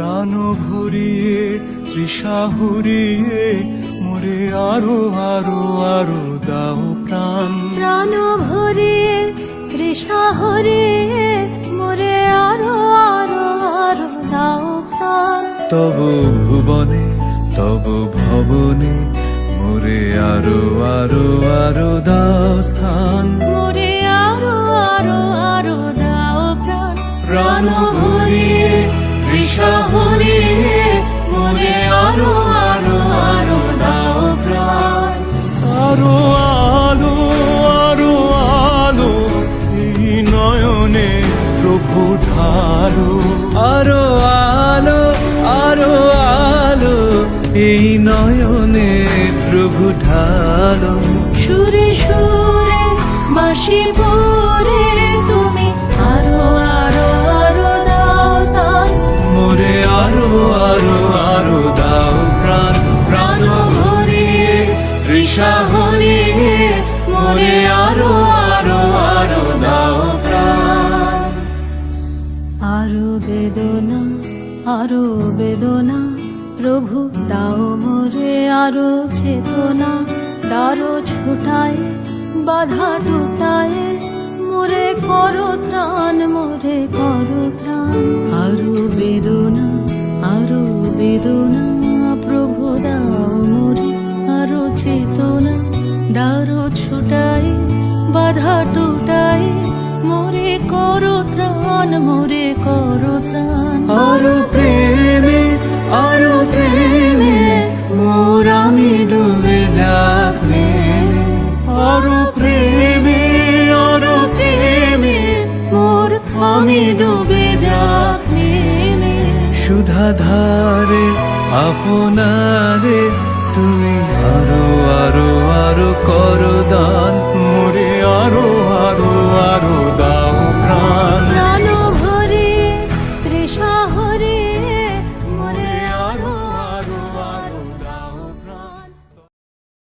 প্রাণ ভরিয়ে তৃষা হরিয়ে মোরে আরো আরো আরো দাও প্রাণ। প্রাণ ভরিয়ে তৃষা হরিয়ে মোরে আরো আরো আরো দাও প্রাণ। তব ভুবনে তব ভবনে মোরে আরো আরো আরো দাও স্থান। মোরে আরো আরো আরো দাও প্রাণ। প্রাণ ভরিয়ে তৃষা হরিয়ে মোরে আরো আরো আরো দাও প্রাণ। আরো আলো আরো আলো এই নয়নে প্রভু ঢালো। আরো আলো আরো আলো এই নয়নে প্রভু ঢালো। সুরে সুরে বাঁশি পরে তুমি আরো আরো আরো দাও তান। মোরে আরো আরো আরো দাও প্রাণ। প্রাণ ভরিয়ে তৃষা হরিয়ে মোরে আরো আরো আরো দাও প্রাণ। আরো বেদনা আরো বেদনা প্রভু দাও মোরে আরো চেতনা। দারো ছুটায় বাধা টুটায় মোরে করো ত্রাণ মোরে করো ত্রাণ। আরো বেদনা প্রভু দাও মোরে আরো চেতনা। দারো ছুটায় বাধা টুটায় মোরে করো ত্রাণ মোরে করো ত্রাণ। আরো প্রেমে মোর আমি ডুবে যাক নেমে। আরো প্রেমে মোর আমি ডুবে যাক নেমে। সুধা ধারে আপনারে তুমি আরো